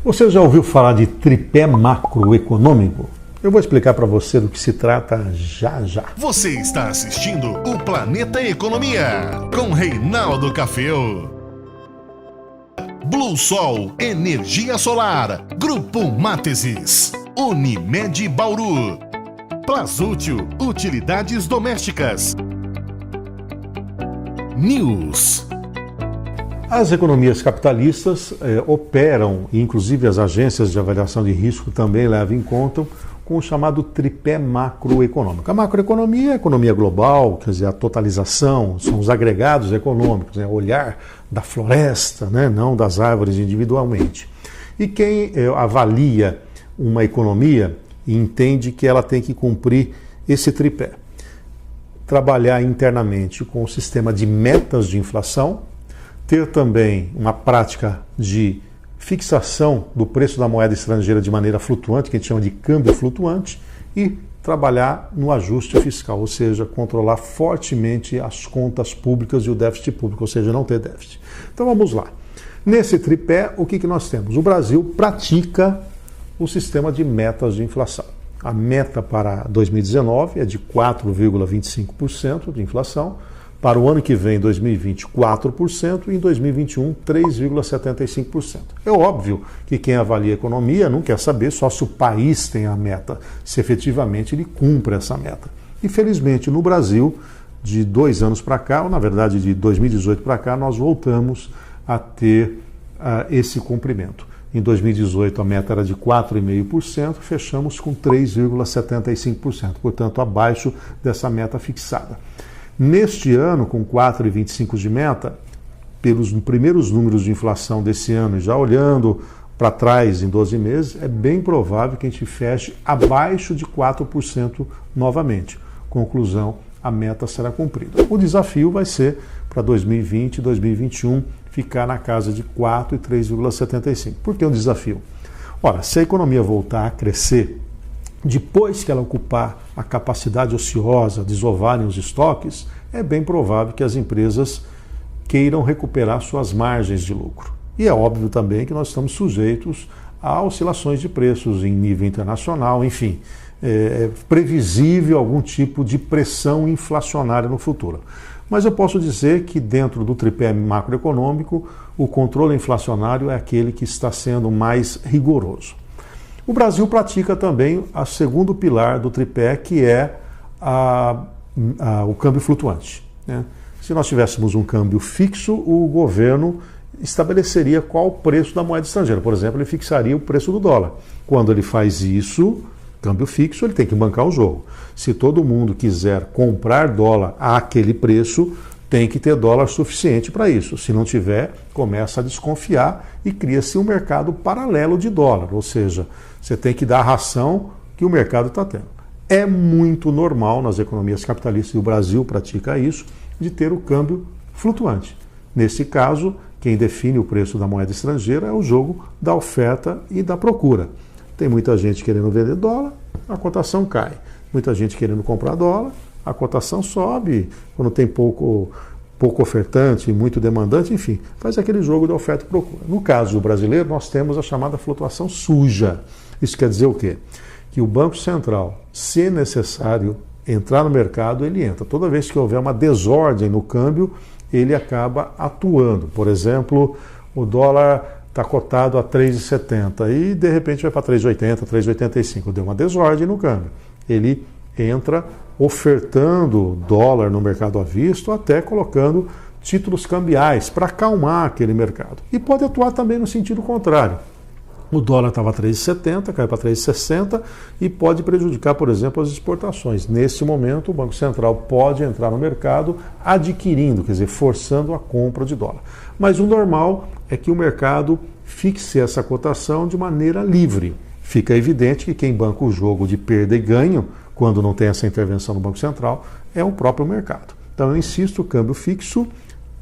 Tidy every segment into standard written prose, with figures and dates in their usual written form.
Você já ouviu falar de tripé macroeconômico? Eu vou explicar para você do que se trata já já. Você está assistindo o Planeta Economia com Reinaldo Caféu. Blue Sol, energia solar, Grupo Mátesis, Unimed Bauru, Plazútil, utilidades domésticas, News. As economias capitalistas operam, e inclusive as agências de avaliação de risco também levam em conta, com o chamado tripé macroeconômico. A macroeconomia é a economia global, quer dizer, a totalização, são os agregados econômicos, né? Olhar da floresta, né? Não das árvores individualmente. E quem avalia uma economia entende que ela tem que cumprir esse tripé. Trabalhar internamente com o sistema de metas de inflação, ter também uma prática de fixação do preço da moeda estrangeira de maneira flutuante, que a gente chama de câmbio flutuante, e trabalhar no ajuste fiscal, ou seja, controlar fortemente as contas públicas e o déficit público, ou seja, não ter déficit. Então vamos lá. Nesse tripé, o que nós temos? O Brasil pratica o sistema de metas de inflação. A meta para 2019 é de 4,25% de inflação, para o ano que vem, 2020, 4%, e em 2021, 3,75%. É óbvio que quem avalia a economia não quer saber só se o país tem a meta, se efetivamente ele cumpre essa meta. Infelizmente, no Brasil, de 2 anos para cá, ou na verdade de 2018 para cá, nós voltamos a ter esse cumprimento. Em 2018 a meta era de 4,5%, fechamos com 3,75%, portanto abaixo dessa meta fixada. Neste ano, com 4,25% de meta, pelos primeiros números de inflação desse ano, já olhando para trás em 12 meses, é bem provável que a gente feche abaixo de 4% novamente. Conclusão, a meta será cumprida. O desafio vai ser para 2020 e 2021 ficar na casa de 4% e 3,75%. Por que um desafio? Ora, se a economia voltar a crescer, depois que ela ocupar a capacidade ociosa, desovarem os estoques, é bem provável que as empresas queiram recuperar suas margens de lucro. E é óbvio também que nós estamos sujeitos a oscilações de preços em nível internacional, enfim, é previsível algum tipo de pressão inflacionária no futuro. Mas eu posso dizer que dentro do tripé macroeconômico, o controle inflacionário é aquele que está sendo mais rigoroso. O Brasil pratica também o segundo pilar do tripé, que é o câmbio flutuante, né? Se nós tivéssemos um câmbio fixo, o governo estabeleceria qual o preço da moeda estrangeira. Por exemplo, ele fixaria o preço do dólar. Quando ele faz isso, câmbio fixo, ele tem que bancar o jogo. Se todo mundo quiser comprar dólar àquele preço, tem que ter dólar suficiente para isso. Se não tiver, começa a desconfiar e cria-se um mercado paralelo de dólar, ou seja, você tem que dar a ração que o mercado está tendo. É muito normal nas economias capitalistas, e o Brasil pratica isso, de ter o câmbio flutuante. Nesse caso, quem define o preço da moeda estrangeira é o jogo da oferta e da procura. Tem muita gente querendo vender dólar, a cotação cai. Muita gente querendo comprar dólar, a cotação sobe. Quando tem pouco ofertante, muito demandante, enfim, faz aquele jogo da oferta e procura. No caso brasileiro, nós temos a chamada flutuação suja. Isso quer dizer o quê? Que o Banco Central, se necessário entrar no mercado, ele entra. Toda vez que houver uma desordem no câmbio, ele acaba atuando. Por exemplo, o dólar está cotado a 3,70 e de repente vai para 3,80, 3,85. Deu uma desordem no câmbio. Ele entra ofertando dólar no mercado à vista, até colocando títulos cambiais para acalmar aquele mercado. E pode atuar também no sentido contrário. O dólar estava a 3,70, cai para 3,60 e pode prejudicar, por exemplo, as exportações. Nesse momento, o Banco Central pode entrar no mercado adquirindo, quer dizer, forçando a compra de dólar. Mas o normal é que o mercado fixe essa cotação de maneira livre. Fica evidente que quem banca o jogo de perda e ganho, quando não tem essa intervenção do Banco Central, é o próprio mercado. Então eu insisto, câmbio fixo,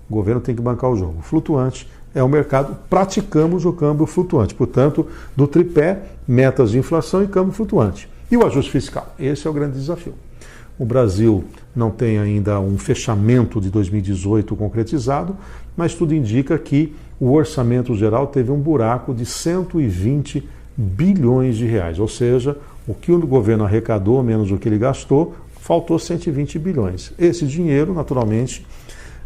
o governo tem que bancar o jogo. Flutuante é o mercado, praticamos o câmbio flutuante. Portanto, do tripé, metas de inflação e câmbio flutuante. E o ajuste fiscal? Esse é o grande desafio. O Brasil não tem ainda um fechamento de 2018 concretizado, mas tudo indica que o orçamento geral teve um buraco de 120 bilhões de reais, ou seja, o que o governo arrecadou menos o que ele gastou, faltou 120 bilhões. Esse dinheiro, naturalmente,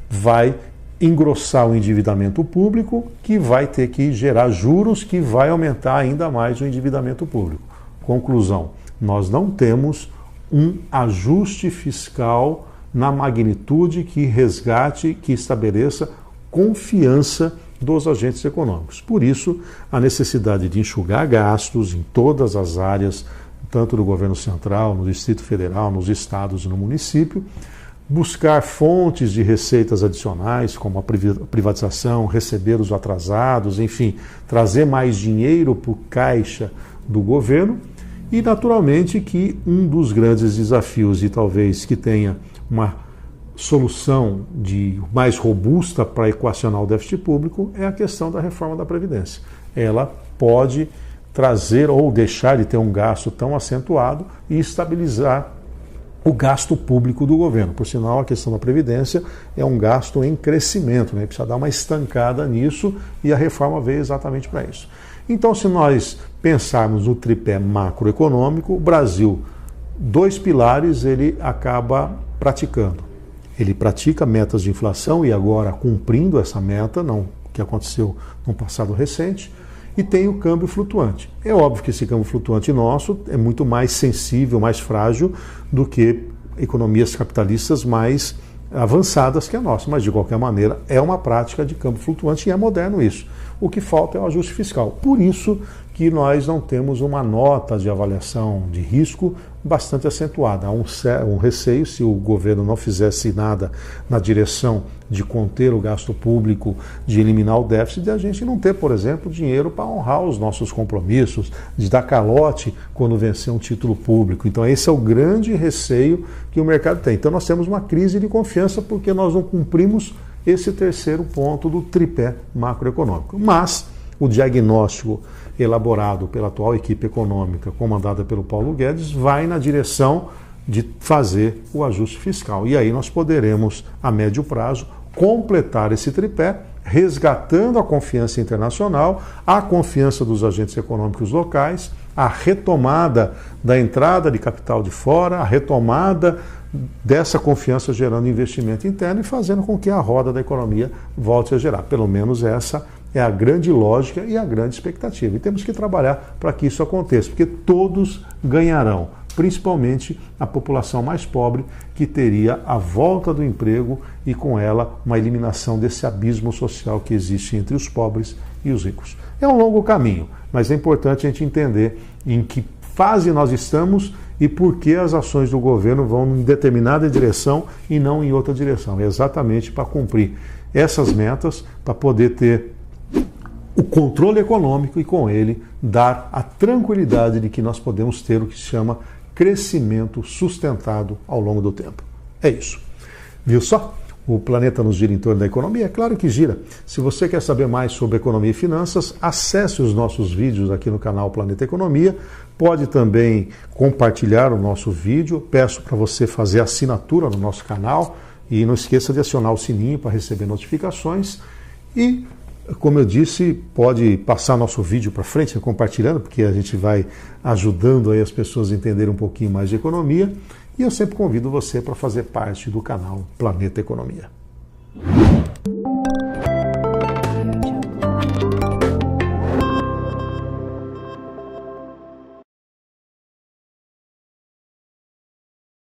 vai engrossar o endividamento público, que vai ter que gerar juros, que vai aumentar ainda mais o endividamento público. Conclusão, nós não temos um ajuste fiscal na magnitude que resgate, que estabeleça confiança dos agentes econômicos. Por isso, a necessidade de enxugar gastos em todas as áreas, tanto do governo central, no Distrito Federal, nos estados e no município, buscar fontes de receitas adicionais, como a privatização, receber os atrasados, enfim, trazer mais dinheiro para o caixa do governo e, naturalmente, que um dos grandes desafios e talvez que tenha uma solução mais robusta para equacionar o déficit público é a questão da reforma da Previdência. Ela pode trazer ou deixar de ter um gasto tão acentuado e estabilizar o gasto público do governo. Por sinal, a questão da Previdência é um gasto em crescimento, né? Precisa dar uma estancada nisso e a reforma veio exatamente para isso. Então, se nós pensarmos no tripé macroeconômico, o Brasil, 2 pilares ele acaba praticando. Ele pratica metas de inflação e agora cumprindo essa meta, não que aconteceu no passado recente, e tem o câmbio flutuante. É óbvio que esse câmbio flutuante nosso é muito mais sensível, mais frágil do que economias capitalistas mais avançadas que a nossa, mas de qualquer maneira é uma prática de câmbio flutuante e é moderno isso. O que falta é o ajuste fiscal. Por isso que nós não temos uma nota de avaliação de risco bastante acentuada. Há um receio, se o governo não fizesse nada na direção de conter o gasto público, de eliminar o déficit, de a gente não ter, por exemplo, dinheiro para honrar os nossos compromissos, de dar calote quando vencer um título público. Então esse é o grande receio que o mercado tem. Então nós temos uma crise de confiança porque nós não cumprimos esse terceiro ponto do tripé macroeconômico. Mas o diagnóstico elaborado pela atual equipe econômica, comandada pelo Paulo Guedes, vai na direção de fazer o ajuste fiscal. E aí nós poderemos, a médio prazo, completar esse tripé, resgatando a confiança internacional, a confiança dos agentes econômicos locais, a retomada da entrada de capital de fora, a retomada dessa confiança gerando investimento interno e fazendo com que a roda da economia volte a gerar. Pelo menos essa é a grande lógica e a grande expectativa. E temos que trabalhar para que isso aconteça, porque todos ganharão, principalmente a população mais pobre, que teria a volta do emprego e com ela uma eliminação desse abismo social que existe entre os pobres e os ricos. É um longo caminho, mas é importante a gente entender em que fase nós estamos e por que as ações do governo vão em determinada direção e não em outra direção. É exatamente para cumprir essas metas, para poder ter o controle econômico e com ele dar a tranquilidade de que nós podemos ter o que se chama crescimento sustentado ao longo do tempo. É isso. Viu só? O planeta nos gira em torno da economia? É claro que gira. Se você quer saber mais sobre economia e finanças, acesse os nossos vídeos aqui no canal Planeta Economia. Pode também compartilhar o nosso vídeo. Peço para você fazer assinatura no nosso canal e não esqueça de acionar o sininho para receber notificações. E, como eu disse, pode passar nosso vídeo para frente, compartilhando, porque a gente vai ajudando aí as pessoas a entenderem um pouquinho mais de economia. E eu sempre convido você para fazer parte do canal Planeta Economia.